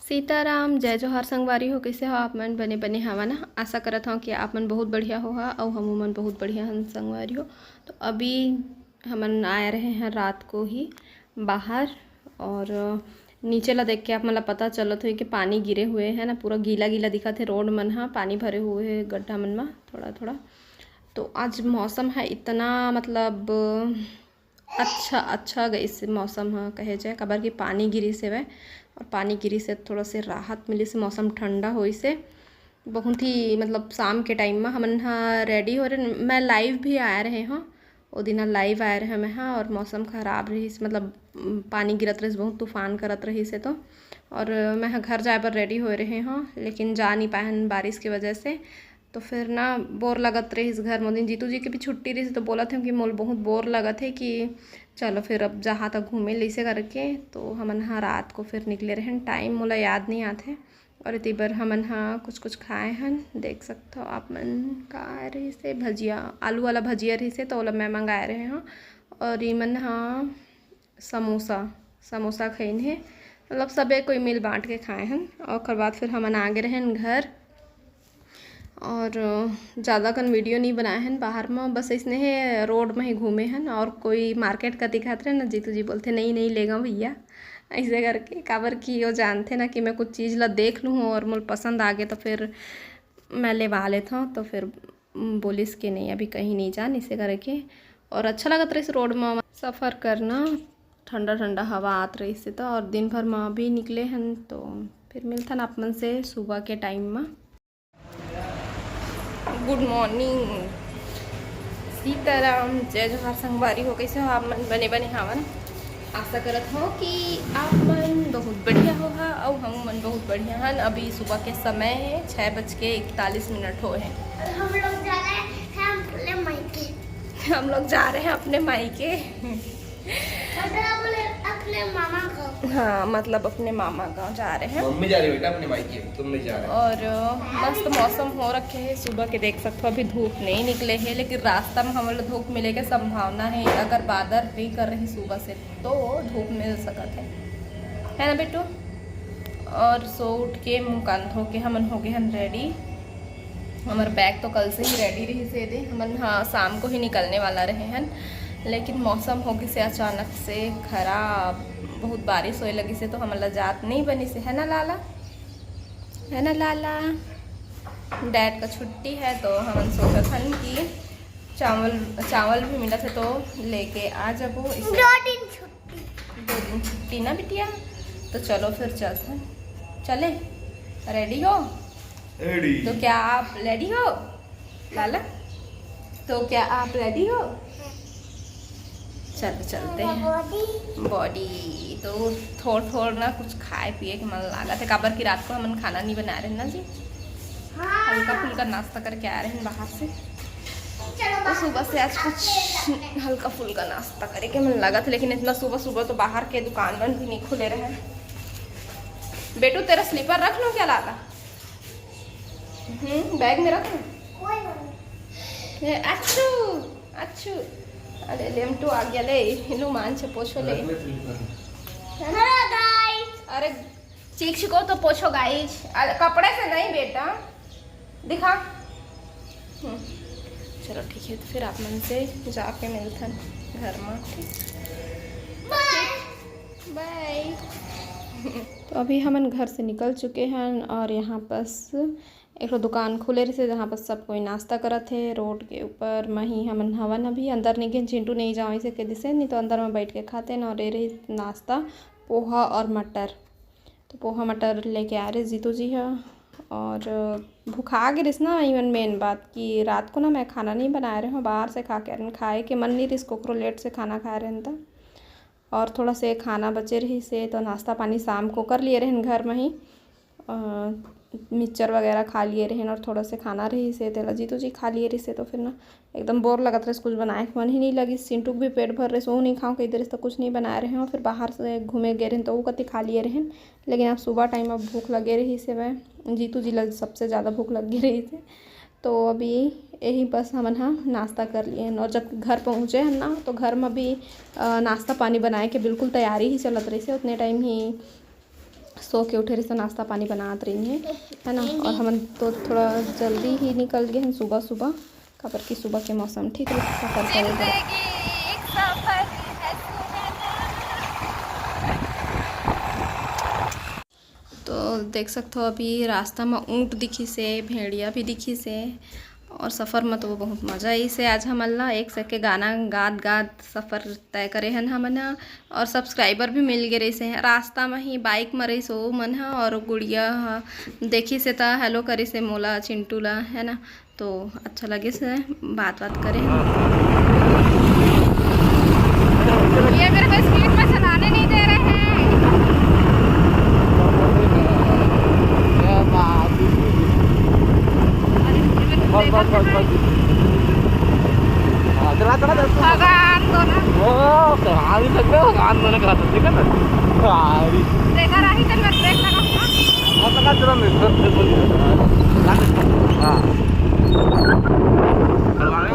सीताराम जय जोहार संगवारी हो। कैसे हो आप मन? बने बने हवा ना। आशा करत हूँ कि आप मन बहुत बढ़िया हो और हम मन बहुत बढ़िया हन संगवारी हो। तो अभी हमन आए रहे हैं रात को ही बाहर, और नीचे ला देख के आप मतलब पता चलत हो कि पानी गिरे हुए हैं ना, पूरा गीला गीला दिखत है। रोड मन हा पानी भरे हुए है गड्ढा मन में थोड़ा थोड़ा। तो आज मौसम है इतना मतलब अच्छा गई से मौसम है कहे जाए, काबर कि पानी गिरी से वह, और पानी गिरी से थोड़ा से राहत मिली से, मौसम ठंडा होई से बहुत ही मतलब शाम के टाइम में हमन हाँ रेडी हो रहे। मैं लाइव भी आए रहे हाँ, वो दिन लाइव आए रहे मैं हाँ, और मौसम ख़राब रही से, मतलब पानी गिरत रही, बहुत तूफान करत रही से। तो और मैं घर जाए पर रेडी हो रहे हाँ, लेकिन जा नहीं पाए बारिश की वजह से। तो फिर ना बोर लगत रही इस घर मोदिन जीतू जी की भी छुट्टी रही, तो बोला थे कि मोल बहुत बोर लगत है कि चलो फिर अब जहाँ तक घूमे लैसे करके। तो हमन हाँ रात को फिर निकले रहन, टाइम मोला याद नहीं आते। और इतनी बार हमन हाँ कुछ खाए हन, देख सकते हो आप मन का रही से भजिया, आलू वाला भजिया रही से, तो ओला मैं मंगाए रहे हाँ। और इमन हाँ समोसा खाइन है, मतलब सबे कोई मिल बांट के खाए हन। और ओकर बाद फिर हमन आगे रहन घर, और ज़्यादा कन वीडियो नहीं बनाए हैं बाहर में, बस इसने है रोड में ही घूमे हैं। और कोई मार्केट का दिखाते रहे ना, जीतू जी बोलते नहीं नहीं लेगा भैया, ऐसे करके। काबर कि वो जानते ना कि मैं कुछ चीज़ ला देख लूँ और मुझे पसंद आ गए तो फिर मैं लेवा लेता हूँ। तो फिर बोलिस कि नहीं अभी कहीं नहीं जान, इसे करके। और अच्छा लगता रही इस रोड में सफ़र करना, ठंडा ठंडा हवा आत रही से। तो और दिन भर में भी निकले हैं, तो फिर मिलता ना अपन से सुबह के टाइम में। गुड मॉर्निंग, सीताराम जय जोहार संगवारी हो। कैसे हो आप मन? बने बने हवन। आशा करत हो कि आप मन बहुत बढ़िया हो और हम मन बहुत बढ़िया हन। अभी सुबह के समय है 6:41 हो है। हम लोग जा रहे हैं अपने मायके। हम लोग जा रहे हैं अपने मायके अपने मामा गाँव। हाँ, मतलब अपने मामा गाँव जा रहे हैं। मम्मी जा रही बेटा अपने मायके, तुम नहीं जा रहे। और मस्त मौसम हो रखे है सुबह के, देख सकते हो। अभी धूप नहीं निकले हैं, लेकिन रास्ता में हम लोग धूप मिले के संभावना है। अगर बादल नहीं कर रही सुबह से तो धूप मिल सकत है ना बेटू। और सो उठ के मुँह कान धो के हमन हो गए हम रेडी। हमारा बैग तो कल से ही रेडी रही से दे, हमन हाँ शाम को ही निकलने वाला रहे हैं, लेकिन मौसम हो गई से अचानक से खराब, बहुत बारिश होए लगी से, तो हमला जात नहीं बनी से, है ना लाला? है ना लाला? डैड का छुट्टी है तो हमन सोचा था कि चावल भी मिला थे तो लेके आ जाबो। 2 दिन छुट्टी, 2 दिन छुट्टी ना बिटिया, तो चलो फिर चलते चले। रेडी हो? रेडी। तो क्या आप रेडी हो लाला? तो क्या आप रेडी हो? चलते हैं बॉडी। तो थोड़ ना कुछ खाए पिए के मन लगा थे, काबर की रात को हमन खाना नहीं बना रहे ना जी, हल्का फुल्का नाश्ता करके आ रहे हैं बाहर से। तो सुबह से आज कुछ हल्का फुल्का नाश्ता करे के मन लगा था, लेकिन इतना सुबह सुबह तो बाहर के दुकान बंद भी नहीं खुले रहे। बेटू तेरा स्लीपर रख लो क्या लाला? बैग में रख लो। अच्छू अरे लेमटू आ गया ले, हिलू मान से पोछो ले। अरे चीख को तो पोछो गाइस, कपड़े से नहीं बेटा, दिखा। चलो ठीक है, तो फिर आप मन से जाके मिलते घर में। ठीक बाय। तो अभी हमन घर से निकल चुके हैं, और यहाँ बस एक दुकान खुले रही से जहाँ पर सब कोई नाश्ता करत है। रोड के ऊपर में ही हमन हवन, अभी अंदर नहीं गए, चिंटू नहीं जाओ ऐसे के दिसे, नहीं तो अंदर में बैठ के खाते हैं। और ये रही नाश्ता पोहा और मटर, तो पोहा मटर लेके आ रहे जीतू जी है। और भूखा गए रिस ना, इवन मेन बात कि रात को ना मैं खाना नहीं बना रहे हूँ, बाहर से खा के खाए के मन नहीं रही, इसको लेट से खाना खा रहे हैं तो। और थोड़ा से खाना बचे रही से, तो नाश्ता पानी शाम को कर लिए रहे घर में ही, मिक्सचर वगैरह खा लिए रहे, और थोड़ा से खाना रही से तेला जीतू जी खा लिए रही से। तो फिर ना एकदम बोर लगत रहे, कुछ बनाए के मन ही नहीं लगी। सिंटू भी पेट भर रहे सो नहीं खाऊँ कई देर से, तो कुछ नहीं बनाए रहे हैं। फिर बाहर से घूमे गए रहे तो वो कति खा लिए रहे, लेकिन अब सुबह टाइम अब भूख लगे रही से, वह जीतू जी सबसे ज़्यादा भूख लगी रही थी। तो अभी यही बस हमन हाँ नाश्ता कर लिए हैं। और जब घर पहुँचे हैं ना, तो घर में भी नाश्ता पानी बनाए के बिल्कुल तैयारी ही चलत रही से। उतने टाइम ही सो के उठे रही से नाश्ता पानी बनात रही है ना। और हम तो थोड़ा जल्दी ही निकल गए हैं सुबह सुबह, खबर की सुबह के मौसम ठीक है सफ़र करेगा। तो देख सकते हो अभी रास्ता में ऊँट दिखी से, भेड़िया भी दिखी से, और सफ़र में तो वो बहुत मज़ा आई से। आज हमन ला एक सके गाना गात गात सफ़र तय करे हन हमन ह, और सब्सक्राइबर भी मिल गए रही से। रास्ता में ही बाइक में रही सो मन ह, और गुड़िया ह देखी से ता हेलो करी से मोला चिंटू ला है ना। तो अच्छा लगे से बात करे। ये मेरे को स्पीड में चलाने नहीं दे रहे हैं।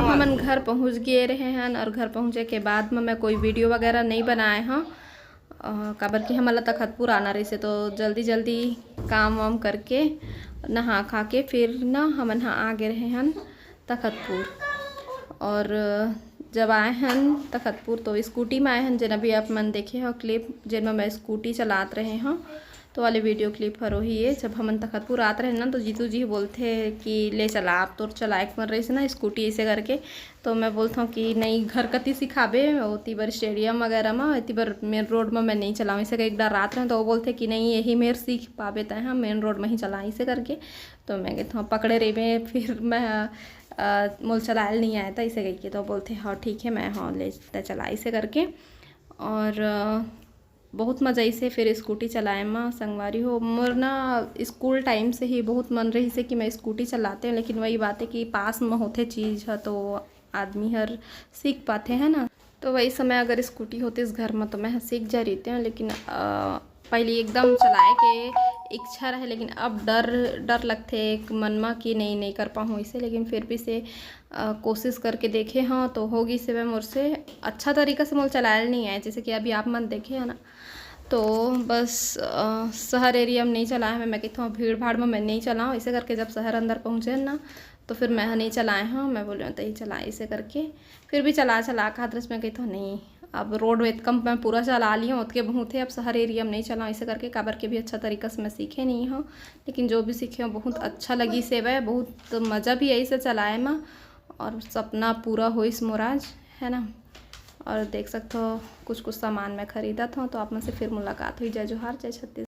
हमन घर पहुंच गए रहे हैं, और घर पहुंचे के बाद में मैं कोई वीडियो वगैरह नहीं बनाए हाँ, काबर कि हमला तखतपुर आना रही से। तो जल्दी जल्दी काम वाम करके नहा खा के फिर ना हमन आ गए रहे हैं तखतपुर। और जब आए हैं तखतपुर तो स्कूटी में आए हैं, जिन अभी आप मन देखे हो क्लिप जिनमें मैं स्कूटी चलात रहे हाँ, तो वाले वीडियो क्लिप हर ही है। जब हम तखतपुर आते रहे ना तो जीतू जी बोलते कि ले चला आप तो चलाए मन रही से ना स्कूटी ऐसे करके। तो मैं बोलता हूँ कि नहीं घर कति सिखाबे होती बार स्टेडियम वगैरह में, इतनी बार मेन रोड में मैं नहीं चलाऊँ ऐसे एक बार रात रहे। तो वो बोलते कि नहीं यही मेरे सीख पावे तय हम मेन रोड में ही चलाएँ ऐसे करके। तो मैं कहता हूँ पकड़े रही में फिर मैं मोल चलाए नहीं आया था इसे कह के। तो बोलते हाँ ठीक है मैं हाँ ले चला इसे करके। और बहुत मज़ा से फिर स्कूटी चलाए माँ संगवारी हो मोर ना स्कूल टाइम से ही बहुत मन रही से कि मैं स्कूटी चलाते हैं, लेकिन वही बात है कि पास में होते चीज़ है तो आदमी हर सीख पाते हैं ना। तो वही समय अगर स्कूटी होती इस घर में तो मैं सीख जा रही थी, लेकिन पहले एकदम चलाए के इच्छा रहे, लेकिन अब डर लगते एक मन में कि नहीं कर पाऊँ इसे। लेकिन फिर भी से कोशिश करके देखे हाँ तो होगी से वह मोर से अच्छा तरीक़ा से मोल चलाया नहीं है। जैसे कि अभी आप मन देखे है ना, तो बस शहर एरिया में नहीं चलाया है। मैं कहता हूँ भीड़ भाड़ में मैं नहीं चलाऊँ इसे करके। जब शहर अंदर पहुँचे ना तो फिर मैं नहीं चलाए हाँ, मैं बोली तो ही चलाए इसे करके। फिर भी चला खातर मैं कहता हूँ नहीं अब रोड वेद कम मैं पूरा चला ली हूँ उतके बहुत है, अब शहर एरिया में नहीं चलाऊँ इसे करके। काबर के भी अच्छा तरीक़ा से मैं सीखे नहीं हूँ, लेकिन जो भी सीखे हूँ बहुत अच्छा लगी से वह बहुत मज़ा भी यही से चलाए में, और सपना पूरा हो इस मोराज है ना। और देख सकते हो कुछ सामान मैं ख़रीदा था। तो आप में से फिर मुलाकात हुई। जय जोहार जय छत्तीसगढ़।